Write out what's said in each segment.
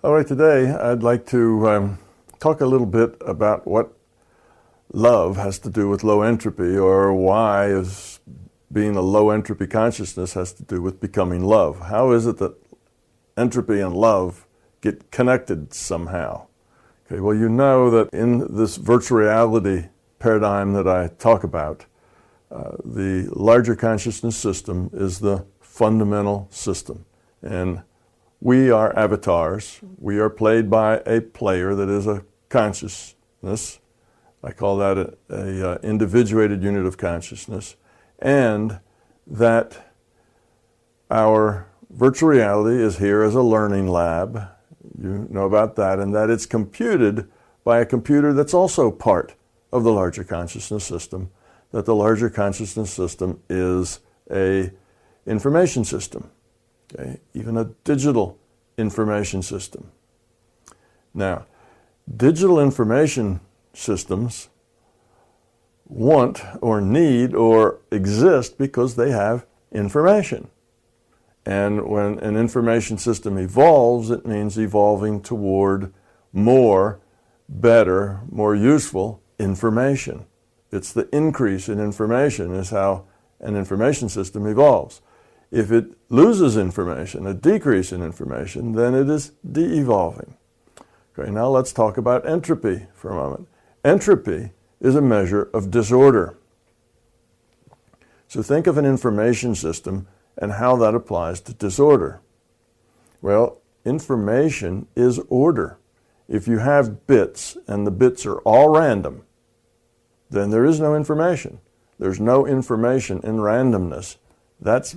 All right, today I'd like to talk a little bit about what love has to do with low entropy, or why is being a low entropy consciousness has to do with becoming love. How is it that entropy and love get connected somehow? Okay, well, you know that in this virtual reality paradigm that I talk about, the larger consciousness system is the fundamental system. And we are avatars. We are played by a player that is a consciousness. I call that a individuated unit of consciousness. And that our virtual reality is here as a learning lab. You know about that. And that it's computed by a computer that's also part of the larger consciousness system. That the larger consciousness system is a information system. Okay, even a digital information system. Now, digital information systems want or need or exist because they have information. And when an information system evolves, it means evolving toward more, better, more useful information. It's the increase in information is how an information system evolves. If it loses information, a decrease in information, then it is de-evolving. Okay, now let's talk about entropy for a moment. Entropy is a measure of disorder. So think of an information system and how that applies to disorder. Well, information is order. If you have bits and the bits are all random, then there is no information. There's no information in randomness. That's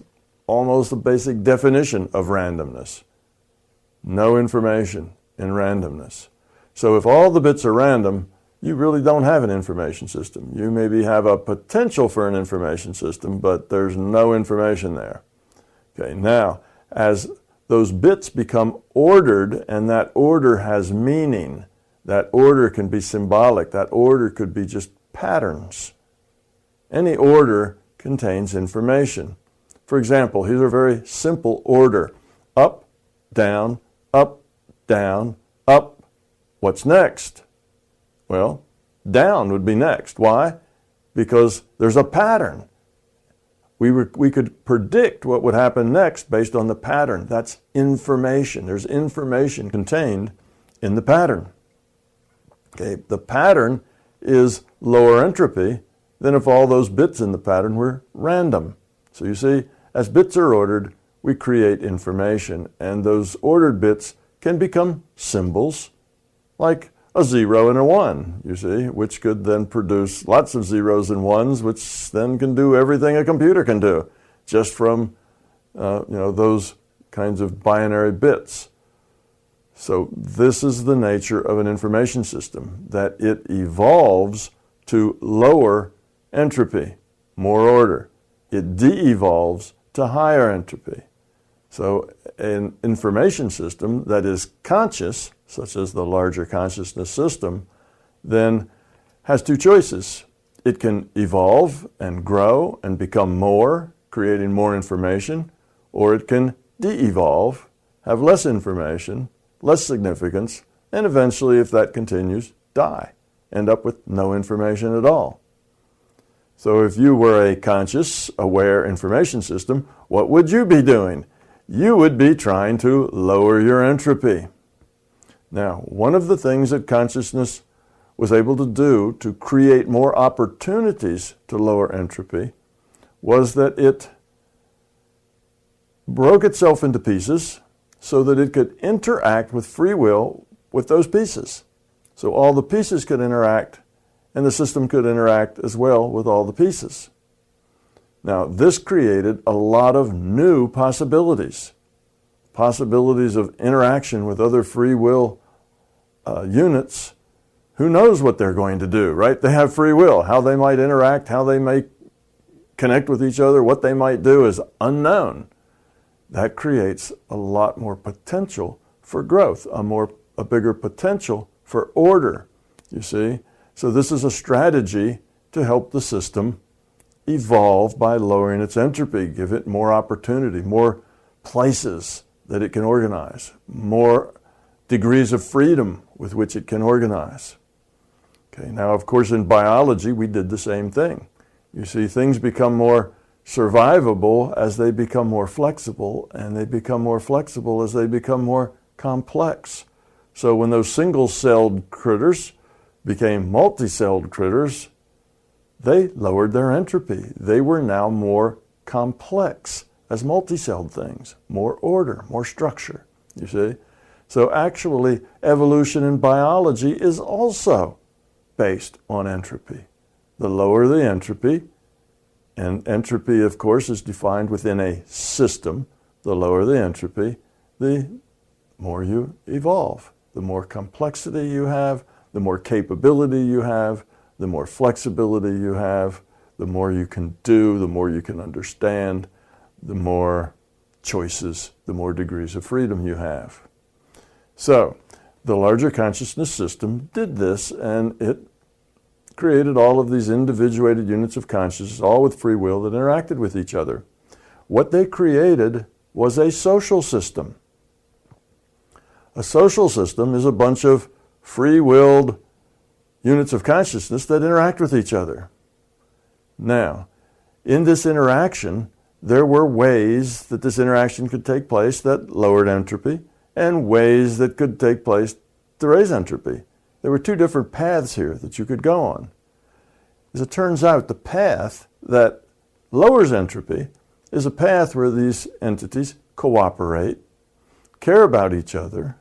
almost the basic definition of randomness. No information in randomness. So if all the bits are random, you really don't have an information system. You maybe have a potential for an information system, but there's no information there. Okay, now, as those bits become ordered, and that order has meaning, that order can be symbolic, that order could be just patterns. Any order contains information. For example, here's a very simple order. Up, down, up, down, up. What's next? Well, down would be next. Why? Because there's a pattern. We could predict what would happen next based on the pattern. That's information. There's information contained in the pattern. Okay, the pattern is lower entropy than if all those bits in the pattern were random. So you see, as bits are ordered, we create information, and those ordered bits can become symbols, like a 0 and a 1, you see, which could then produce lots of zeros and ones, which then can do everything a computer can do, just from those kinds of binary bits. So this is the nature of an information system, that it evolves to lower entropy, more order. It de-evolves to higher entropy. So an information system that is conscious, such as the larger consciousness system, then has two choices. It can evolve and grow and become more, creating more information, or it can de-evolve, have less information, less significance, and eventually, if that continues, die, end up with no information at all. So if you were a conscious, aware information system, what would you be doing? You would be trying to lower your entropy. Now, one of the things that consciousness was able to do to create more opportunities to lower entropy was that it broke itself into pieces so that it could interact with free will with those pieces. So all the pieces could interact, and the system could interact as well with all the pieces. Now, this created a lot of new possibilities. Possibilities of interaction with other free will units. Who knows what they're going to do, right? They have free will. How they might interact, how they may connect with each other, what they might do is unknown. That creates a lot more potential for growth, a bigger potential for order, you see? So this is a strategy to help the system evolve by lowering its entropy, give it more opportunity, more places that it can organize, more degrees of freedom with which it can organize. Okay, now, of course, in biology, we did the same thing. You see, things become more survivable as they become more flexible, and they become more flexible as they become more complex. So when those single-celled critters became multi-celled critters, they lowered their entropy. They were now more complex as multi-celled things, more order, more structure, you see. So actually, evolution in biology is also based on entropy. The lower the entropy, and entropy, of course, is defined within a system. The lower the entropy, the more you evolve. The more complexity you have, the more capability you have, the more flexibility you have, the more you can do, the more you can understand, the more choices, the more degrees of freedom you have. So, the larger consciousness system did this, and it created all of these individuated units of consciousness, all with free will, that interacted with each other. What they created was a social system. A social system is a bunch of free-willed units of consciousness that interact with each other. Now, in this interaction, there were ways that this interaction could take place that lowered entropy, and ways that could take place to raise entropy. There were two different paths here that you could go on. As it turns out, the path that lowers entropy is a path where these entities cooperate, care about each other,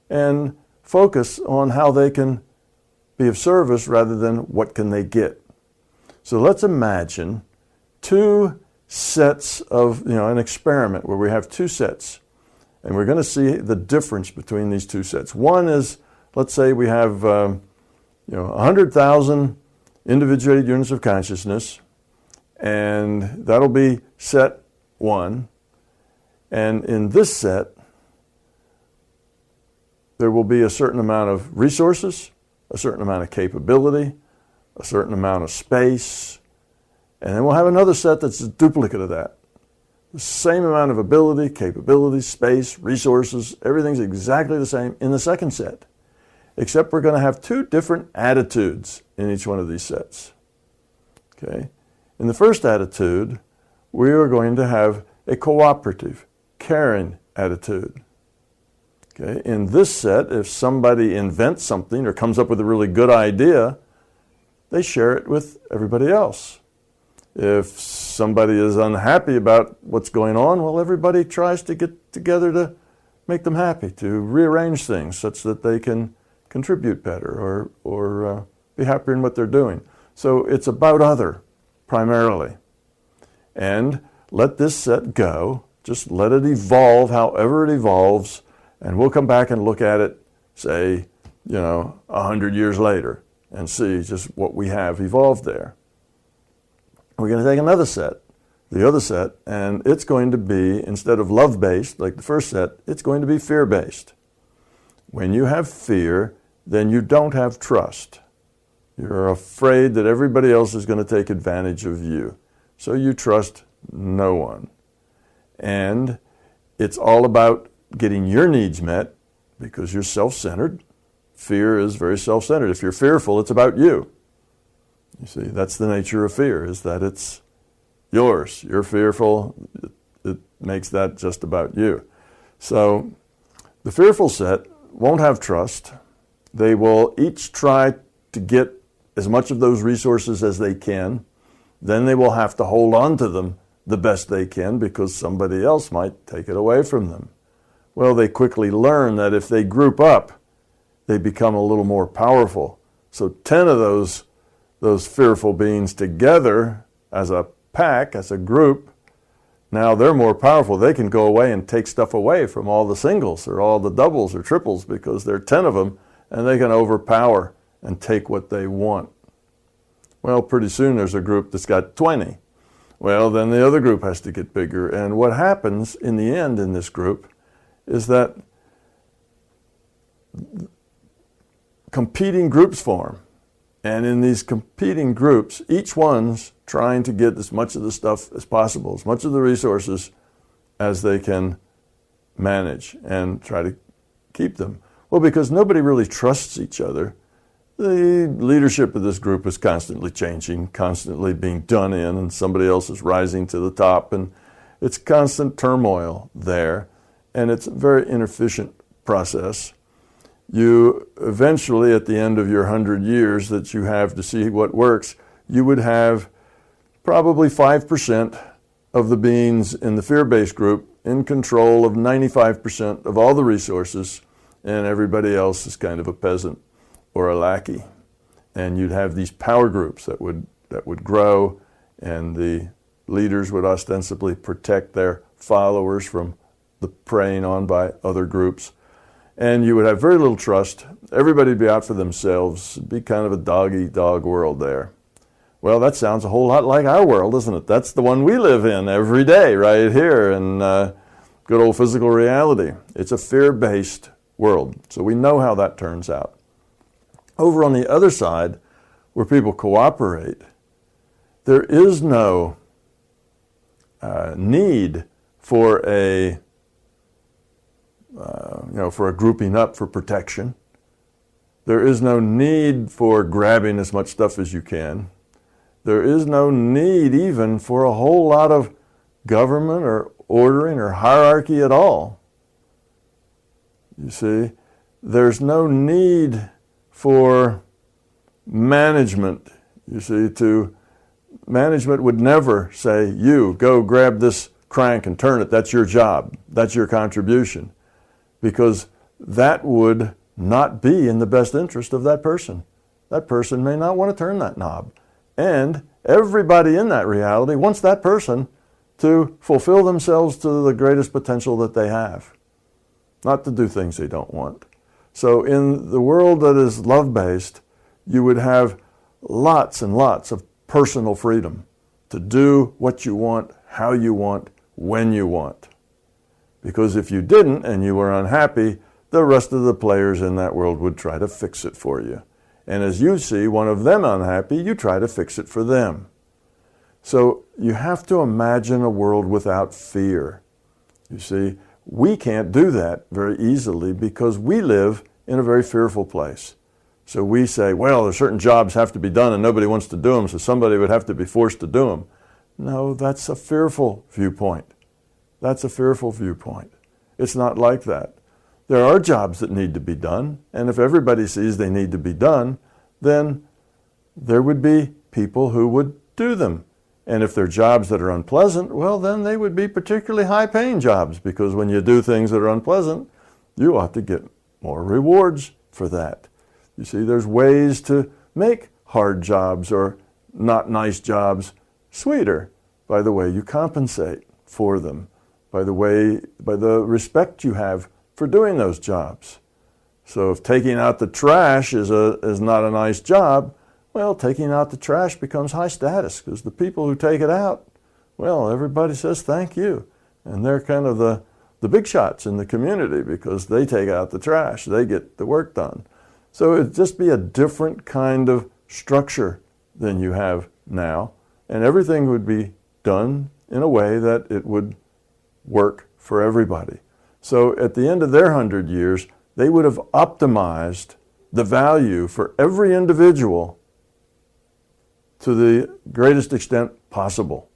and focus on how they can be of service rather than what can they get. So let's imagine two sets of, an experiment where we have two sets. And we're going to see the difference between these two sets. One is, let's say we have 100,000 individuated units of consciousness, and that'll be set one. And in this set, there will be a certain amount of resources, a certain amount of capability, a certain amount of space, and then we'll have another set that's a duplicate of that. The same amount of ability, capability, space, resources, everything's exactly the same in the second set, except we're going to have two different attitudes in each one of these sets. Okay? In the first attitude, we are going to have a cooperative, caring attitude. Okay? In this set, if somebody invents something or comes up with a really good idea, they share it with everybody else. If somebody is unhappy about what's going on, well, everybody tries to get together to make them happy, to rearrange things such that they can contribute better or be happier in what they're doing. So it's about other, primarily. And let this set go. Just let it evolve however it evolves, and we'll come back and look at it, say, 100 years later, and see just what we have evolved there. We're going to take another set, the other set, and it's going to be, instead of love-based, like the first set, it's going to be fear-based. When you have fear, then you don't have trust. You're afraid that everybody else is going to take advantage of you. So you trust no one. And it's all about getting your needs met because you're self-centered. Fear is very self-centered. If you're fearful, it's about you. You see, that's the nature of fear, is that it's yours. You're fearful. It makes that just about you. So the fearful set won't have trust. They will each try to get as much of those resources as they can. Then they will have to hold on to them the best they can because somebody else might take it away from them. Well, they quickly learn that if they group up, they become a little more powerful. So 10 of those fearful beings together as a pack, as a group, now they're more powerful. They can go away and take stuff away from all the singles or all the doubles or triples because there are 10 of them and they can overpower and take what they want. Well, pretty soon there's a group that's got 20. Well, then the other group has to get bigger. And what happens in the end in this group is that competing groups form. And in these competing groups, each one's trying to get as much of the stuff as possible, as much of the resources as they can manage and try to keep them. Well, because nobody really trusts each other. The leadership of this group is constantly changing, constantly being done in, and somebody else is rising to the top, and it's constant turmoil there, and it's a very inefficient process. You eventually, at the end of your 100 years that you have to see what works, you would have probably 5% of the beings in the fear-based group in control of 95% of all the resources, and everybody else is kind of a peasant or a lackey. And you'd have these power groups that would grow, and the leaders would ostensibly protect their followers from the preying on by other groups. And you would have very little trust. Everybody would be out for themselves. It'd be kind of a dog-eat-dog world there. Well, that sounds a whole lot like our world, doesn't it? That's the one we live in every day, right here in good old physical reality. It's a fear-based world, so we know how that turns out. Over on the other side, where people cooperate, there is no need for a grouping up for protection. There is no need for grabbing as much stuff as you can. There is no need even for a whole lot of government or ordering or hierarchy at all. You see, there's no need for management. You see, management would never say, you go grab this crank and turn it. That's your job. That's your contribution. Because that would not be in the best interest of that person. That person may not want to turn that knob. And everybody in that reality wants that person to fulfill themselves to the greatest potential that they have, not to do things they don't want. So in the world that is love-based, you would have lots and lots of personal freedom to do what you want, how you want, when you want. Because if you didn't and you were unhappy, the rest of the players in that world would try to fix it for you. And as you see one of them unhappy, you try to fix it for them. So you have to imagine a world without fear. You see, we can't do that very easily because we live in a very fearful place. So we say, well, there's certain jobs have to be done and nobody wants to do them, so somebody would have to be forced to do them. No, that's a fearful viewpoint. That's a fearful viewpoint. It's not like that. There are jobs that need to be done, and if everybody sees they need to be done, then there would be people who would do them. And if they're jobs that are unpleasant, well, then they would be particularly high-paying jobs, because when you do things that are unpleasant, you ought to get more rewards for that. You see, there's ways to make hard jobs or not nice jobs sweeter by the way you compensate for them, by the respect you have for doing those jobs. So if taking out the trash is not a nice job, well, taking out the trash becomes high status because the people who take it out, well, everybody says thank you. And they're kind of the big shots in the community because they take out the trash. They get the work done. So it'd just be a different kind of structure than you have now. And everything would be done in a way that it would work for everybody. So at the end of their 100 years, they would have optimized the value for every individual to the greatest extent possible.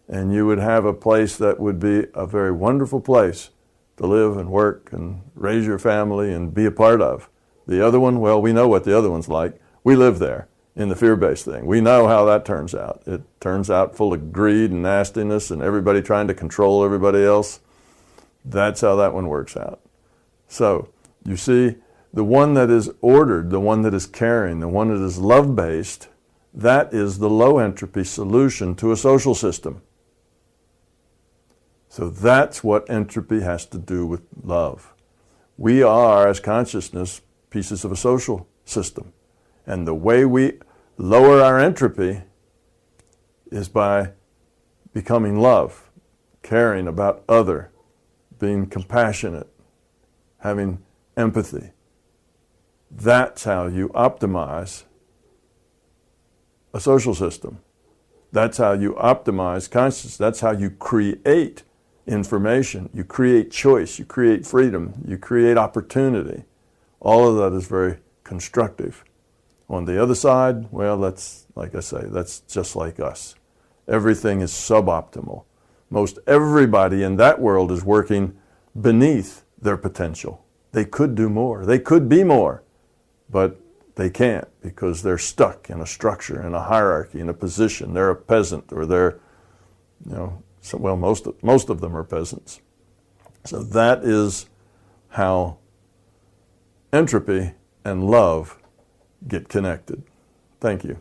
And you would have a place that would be a very wonderful place to live and work and raise your family and be a part of. The other one, well, we know what the other one's like. We live there in the fear-based thing. We know how that turns out. It turns out full of greed and nastiness and everybody trying to control everybody else. That's how that one works out. So, you see, the one that is ordered, the one that is caring, the one that is love-based, that is the low entropy solution to a social system. So that's what entropy has to do with love. We are, as consciousness, pieces of a social system. And the way we lower our entropy is by becoming love, caring about other, being compassionate, having empathy. That's how you optimize a social system. That's how you optimize consciousness. That's how you create information. You create choice. You create freedom. You create opportunity. All of that is very constructive. On the other side, well, that's, like I say, that's just like us. Everything is suboptimal. Most everybody in that world is working beneath their potential. They could do more. They could be more, but they can't because they're stuck in a structure, in a hierarchy, in a position. They're a peasant, or they're, most of them are peasants. So that is how entropy and love get connected. Thank you.